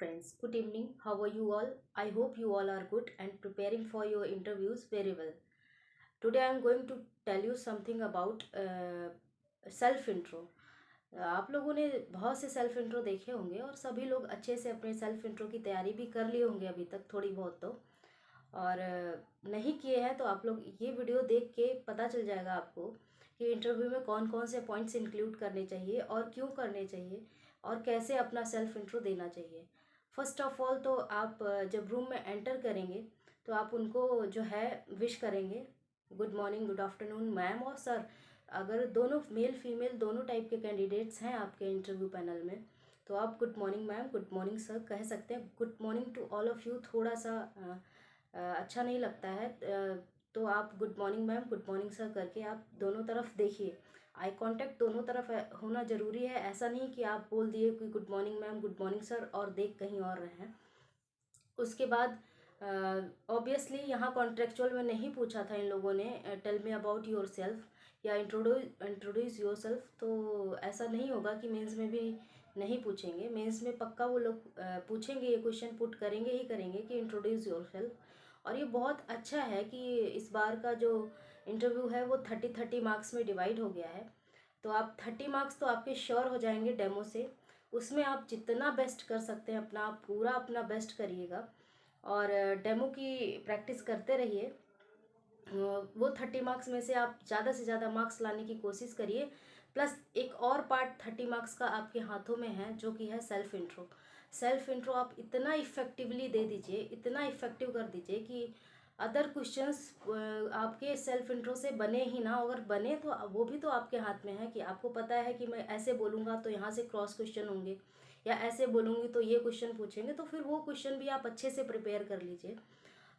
friends. Good evening. How are you all? I hope you all are good and preparing for your interviews very well. Today I am going to tell you something about self intro. आप लोगों ने बहुत से self intro देखे होंगे और सभी लोग अच्छे से अपने सेल्फ इंट्रो की तैयारी भी कर लिए होंगे अभी तक थोड़ी बहुत तो। और नहीं किए हैं तो आप लोग ये वीडियो देख के पता चल जाएगा आपको कि इंटरव्यू में कौन कौन से पॉइंट्स इंक्लूड करने चाहिए और क्यों करने चाहिए और कैसे अपना सेल्फ इंट्रो देना चाहिए। फर्स्ट ऑफ ऑल तो आप जब रूम में एंटर करेंगे तो आप उनको जो है विश करेंगे, good morning, good afternoon, ma'am और सर। अगर दोनों मेल फीमेल दोनों टाइप के कैंडिडेट्स हैं आपके इंटरव्यू पैनल में तो आप good morning ma'am, good morning sir कह सकते हैं। Good morning to all of you थोड़ा सा अच्छा नहीं लगता है, तो आप good morning ma'am, good morning sir करके आप दोनों तरफ देखिए। आई कांटेक्ट दोनों तरफ होना ज़रूरी है। ऐसा नहीं कि आप बोल दिए कि good morning ma'am, good morning sir और देख कहीं और रहे हैं। उसके बाद ऑब्वियसली यहाँ कॉन्ट्रेक्चुअल में नहीं पूछा था इन लोगों ने tell me about yourself या इंट्रोड्यूस योर सेल्फ, तो ऐसा नहीं होगा कि मेंस में भी नहीं पूछेंगे। मेंस में पक्का वो लोग पूछेंगे, ये क्वेश्चन पुट करेंगे ही करेंगे कि इंट्रोड्यूस योर सेल्फ। और ये बहुत अच्छा है कि इस बार का जो इंटरव्यू है वो 30-30 मार्क्स में डिवाइड हो गया है। तो आप 30 मार्क्स तो आपके श्योर हो जाएंगे डेमो से। उसमें आप जितना बेस्ट कर सकते हैं अपना, आप पूरा अपना बेस्ट करिएगा और डेमो की प्रैक्टिस करते रहिए। वो 30 मार्क्स में से आप ज़्यादा से ज़्यादा मार्क्स लाने की कोशिश करिए। प्लस एक और पार्ट 30 मार्क्स का आपके हाथों में है जो कि है सेल्फ इंट्रो। सेल्फ इंट्रो आप इतना इफ़ेक्टिवली दे दीजिए, इतना इफ़ेक्टिव कर दीजिए कि अदर क्वेश्चंस आपके सेल्फ इंट्रो से बने ही ना। अगर बने तो वो भी तो आपके हाथ में है कि आपको पता है कि मैं ऐसे बोलूँगा तो यहाँ से क्रॉस क्वेश्चन होंगे या ऐसे बोलूँगी तो ये क्वेश्चन पूछेंगे, तो फिर वो क्वेश्चन भी आप अच्छे से प्रिपेयर कर लीजिए।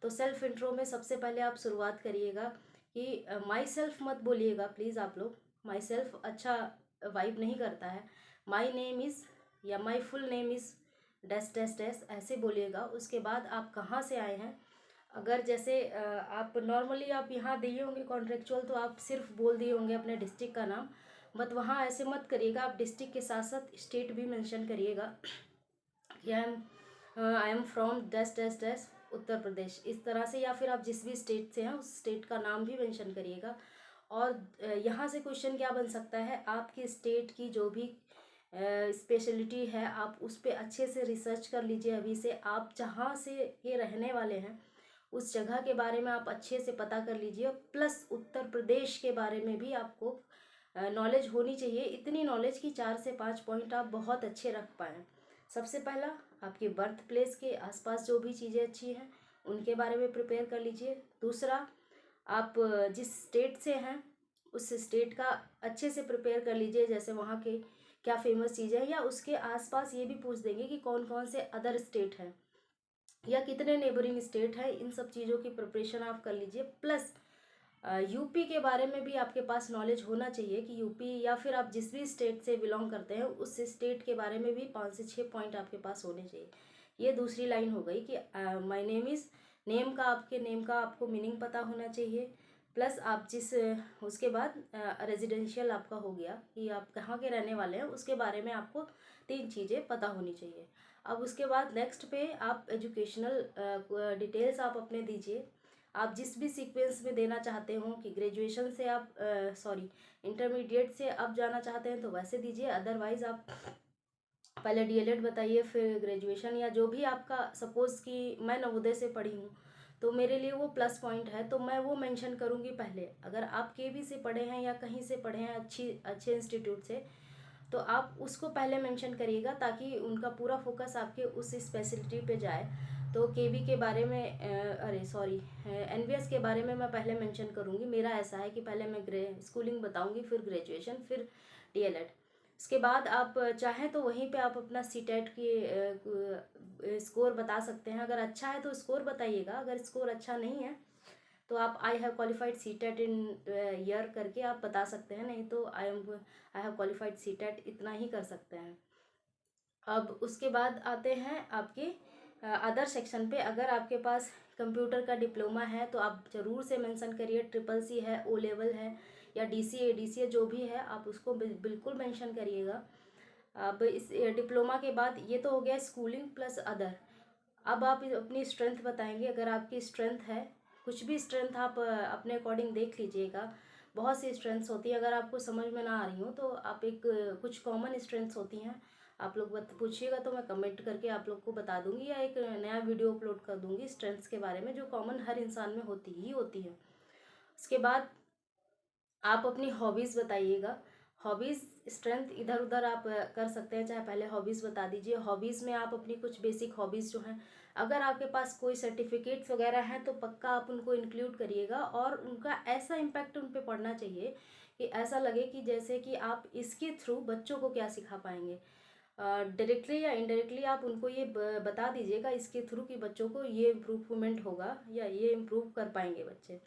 तो सेल्फ इंट्रो में सबसे पहले आप शुरुआत करिएगा कि माई सेल्फ मत बोलिएगा प्लीज़ आप लोग। माई सेल्फ अच्छा वाइब नहीं करता है। माई नेम इज़ या my full name is dash dash dash ऐसे बोलिएगा। उसके बाद आप कहाँ से आए हैं, अगर जैसे आप नॉर्मली आप यहाँ दिए होंगे कॉन्ट्रेक्चुअल तो आप सिर्फ बोल दिए होंगे अपने डिस्ट्रिक्ट का नाम, बट वहाँ ऐसे मत करिएगा। आप डिस्ट्रिक्ट के साथ साथ स्टेट भी मेंशन करिएगा कि I am from dash dash dash Uttar Pradesh, इस तरह से। या फिर आप जिस भी स्टेट से हैं उस स्टेट का नाम भी मेंशन करिएगा। और यहाँ से क्वेश्चन क्या बन सकता है, आपकी स्टेट की जो भी स्पेशलिटी है आप उस पर अच्छे से रिसर्च कर लीजिए अभी से। आप जहाँ से ये रहने वाले हैं उस जगह के बारे में आप अच्छे से पता कर लीजिए। प्लस उत्तर प्रदेश के बारे में भी आपको नॉलेज होनी चाहिए, इतनी नॉलेज कि 4 से 5 पॉइंट आप बहुत अच्छे रख पाएँ। सबसे पहला आपके बर्थ प्लेस के आसपास जो भी चीज़ें अच्छी हैं उनके बारे में प्रिपेयर कर लीजिए। दूसरा, आप जिस स्टेट से हैं उस स्टेट का अच्छे से प्रिपेयर कर लीजिए, जैसे वहाँ के क्या फेमस चीज़ें हैं, या उसके आसपास ये भी पूछ देंगे कि कौन कौन से अदर स्टेट हैं या कितने नेबरिंग स्टेट हैं। इन सब चीज़ों की प्रिपरेशन आप कर लीजिए। प्लस यूपी के बारे में भी आपके पास नॉलेज होना चाहिए कि यूपी या फिर आप जिस भी स्टेट से बिलोंग करते हैं उस स्टेट के बारे में भी 5 से 6 पॉइंट आपके पास होने चाहिए। ये दूसरी लाइन हो गई कि माय नेम इज़, नेम का, आपके नेम का आपको मीनिंग पता होना चाहिए। प्लस आप जिस उसके बाद रेजिडेंशियल आपका हो गया कि आप कहाँ के रहने वाले हैं, उसके बारे में आपको 3 चीज़ें पता होनी चाहिए। अब उसके बाद नेक्स्ट पे आप एजुकेशनल डिटेल्स आप अपने दीजिए। आप जिस भी सीक्वेंस में देना चाहते हो कि ग्रेजुएशन से आप इंटरमीडिएट से अब जाना चाहते हैं तो वैसे दीजिए। अदरवाइज़ आप पहले डीएलएड बताइए फिर ग्रेजुएशन, या जो भी आपका, सपोज़ कि मैं नवोदय से पढ़ी हूँ तो मेरे लिए वो प्लस पॉइंट है तो मैं वो मेंशन करूँगी पहले। अगर आप केवी से पढ़े हैं या कहीं से पढ़े हैं अच्छे इंस्टीट्यूट से तो आप उसको पहले मेंशन करिएगा ताकि उनका पूरा फोकस आपके उस स्पेशलिटी पे जाए। तो केवी के बारे में एनवीएस के बारे में मैं पहले मेंशन करूँगी। मेरा ऐसा है कि पहले मैं स्कूलिंग बताऊँगी, फिर ग्रेजुएशन, फिर डीएलएड। उसके बाद आप चाहें तो वहीं पे आप अपना सीटेट की स्कोर बता सकते हैं। अगर अच्छा है तो स्कोर बताइएगा, अगर स्कोर अच्छा नहीं है तो आप I have qualified CTET in year करके आप बता सकते हैं, नहीं तो आई हैव क्वालिफाइड सीटेट इतना ही कर सकते हैं। अब उसके बाद आते हैं आपके अदर सेक्शन पे। अगर आपके पास कंप्यूटर का डिप्लोमा है तो आप ज़रूर से मेंशन करिए। CCC है, O लेवल है या DCA जो भी है आप उसको बिल्कुल मेंशन करिएगा। अब इस डिप्लोमा के बाद ये तो हो गया स्कूलिंग प्लस अदर। अब आप अपनी स्ट्रेंथ बताएंगे। अगर आपकी स्ट्रेंथ है, कुछ भी स्ट्रेंथ आप अपने अकॉर्डिंग देख लीजिएगा। बहुत सी स्ट्रेंथ्स होती है, अगर आपको समझ में ना आ रही हो तो आप कुछ कॉमन स्ट्रेंथ्स होती हैं, आप लोग पूछिएगा तो मैं कमेंट करके आप लोग को बता दूंगी, या एक नया वीडियो अपलोड कर दूंगी स्ट्रेंथ्स के बारे में, जो कॉमन हर इंसान में होती ही होती है। उसके बाद आप अपनी हॉबीज़ बताइएगा। हॉबीज़ स्ट्रेंथ इधर उधर आप कर सकते हैं, चाहे पहले हॉबीज़ बता दीजिए। हॉबीज़ में आप अपनी कुछ बेसिक हॉबीज़ जो हैं, अगर आपके पास कोई सर्टिफिकेट्स वगैरह हैं तो पक्का आप उनको इंक्लूड करिएगा, और उनका ऐसा इम्पैक्ट उन पर पड़ना चाहिए कि ऐसा लगे कि जैसे कि आप इसके थ्रू बच्चों को क्या सिखा पाएंगे। डायरेक्टली या इनडायरेक्टली आप उनको ये बता दीजिएगा इसके थ्रू कि बच्चों को ये इम्प्रूवमेंट होगा या ये इम्प्रूव कर पाएंगे बच्चे।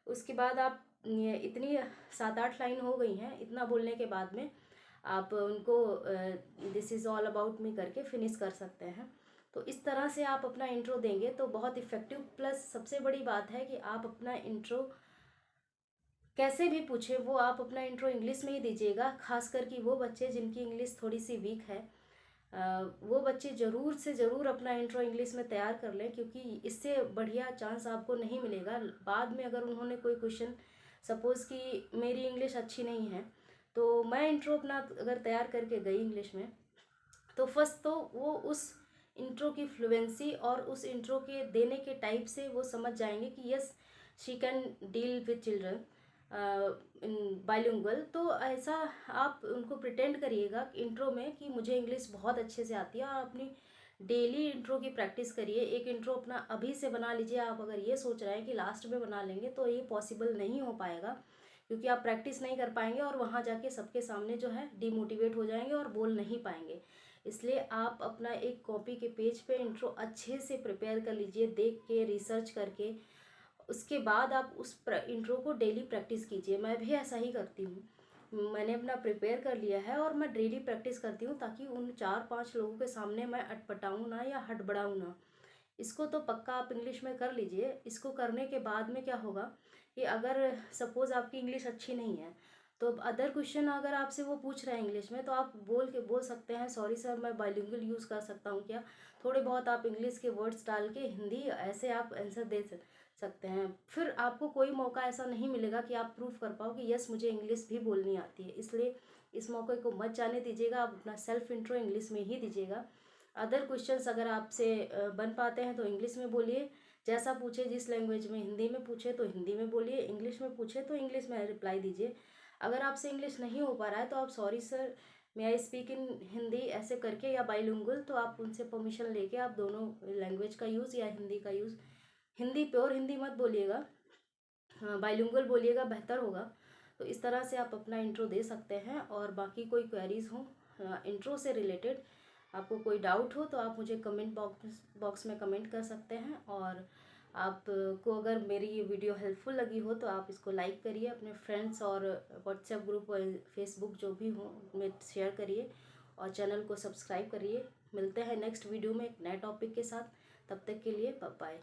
उसके बाद आप इतनी 7-8 लाइन हो गई हैं, इतना बोलने के बाद में आप उनको this is all about me करके फिनिश कर सकते हैं। तो इस तरह से आप अपना इंट्रो देंगे तो बहुत इफ़ेक्टिव। प्लस सबसे बड़ी बात है कि आप अपना इंट्रो कैसे भी पूछे, वो आप अपना इंट्रो इंग्लिश में ही दीजिएगा। खासकर कि वो बच्चे जिनकी इंग्लिश थोड़ी सी वीक है, वो बच्चे ज़रूर से ज़रूर अपना इंट्रो इंग्लिश में तैयार कर लें, क्योंकि इससे बढ़िया चांस आपको नहीं मिलेगा बाद में। अगर उन्होंने कोई क्वेश्चन, सपोज़ कि मेरी इंग्लिश अच्छी नहीं है तो मैं इंट्रो अपना अगर तैयार करके गई इंग्लिश में, तो फर्स्ट तो वो उस इंट्रो की फ्लुएंसी और उस इंट्रो के देने के टाइप से वो समझ जाएंगे कि yes she can deal with children in bilingual. तो ऐसा आप उनको प्रिटेंड करिएगा इंट्रो में कि मुझे इंग्लिश बहुत अच्छे से आती है, और अपनी डेली इंट्रो की प्रैक्टिस करिए। एक इंट्रो अपना अभी से बना लीजिए। आप अगर ये सोच रहे हैं कि लास्ट में बना लेंगे तो ये पॉसिबल नहीं हो पाएगा, क्योंकि आप प्रैक्टिस नहीं कर पाएंगे और वहाँ जाके सबके सामने जो है डिमोटिवेट हो जाएंगे और बोल नहीं पाएंगे। इसलिए आप अपना एक कॉपी के पेज पे इंट्रो अच्छे से प्रिपेयर कर लीजिए, देख के रिसर्च करके। उसके बाद आप उस इंट्रो को डेली प्रैक्टिस कीजिए। मैं भी ऐसा ही करती हूँ। मैंने अपना प्रिपेयर कर लिया है और मैं डेली प्रैक्टिस करती हूँ, ताकि उन 4-5 लोगों के सामने मैं अटपटाऊँ ना या हड़बड़ाऊँ ना। इसको तो पक्का आप इंग्लिश में कर लीजिए। इसको करने के बाद में क्या होगा कि अगर सपोज़ आपकी इंग्लिश अच्छी नहीं है, तो अदर क्वेश्चन अगर आपसे वो पूछ रहे हैं इंग्लिश में, तो आप बोल सकते हैं सॉरी सर मैं बाइलिंगुअल यूज़ कर सकता हूँ क्या। थोड़े बहुत आप इंग्लिश के वर्ड्स डाल के हिंदी ऐसे आप आंसर दे सकते हैं। फिर आपको कोई मौका ऐसा नहीं मिलेगा कि आप प्रूव कर पाओ कि यस मुझे इंग्लिश भी बोलनी आती है। इसलिए इस मौके को मत जाने दीजिएगा। आप अपना सेल्फ इंट्रो इंग्लिश में ही दीजिएगा। अदर क्वेश्चंस अगर आपसे बन पाते हैं तो इंग्लिश में बोलिए। जैसा पूछे जिस लैंग्वेज में, हिंदी में पूछे तो हिंदी में बोलिए, इंग्लिश में पूछे तो इंग्लिश में रिप्लाई दीजिए। अगर आपसे इंग्लिश नहीं हो पा रहा है तो आप sorry sir may I speak in Hindi ऐसे करके, या बाइलिंगुअल, तो आप उनसे परमिशन लेके आप दोनों लैंग्वेज का यूज़ या हिंदी का यूज़, हिंदी प्योर हिंदी मत बोलिएगा, हाँ बाइलिंगुअल बोलिएगा, बेहतर होगा। तो इस तरह से आप अपना इंट्रो दे सकते हैं। और बाकी कोई क्वेरीज़ हो इंट्रो से रिलेटेड, आपको कोई डाउट हो तो आप मुझे कमेंट बॉक्स में कमेंट कर सकते हैं। और आपको अगर मेरी ये वीडियो हेल्पफुल लगी हो तो आप इसको लाइक करिए, अपने फ्रेंड्स और व्हाट्सएप ग्रुप और फेसबुक जो भी हो उनमें शेयर करिए, और चैनल को सब्सक्राइब करिए। मिलते हैं नेक्स्ट वीडियो में एक नए टॉपिक के साथ। तब तक के लिए बाय बाय।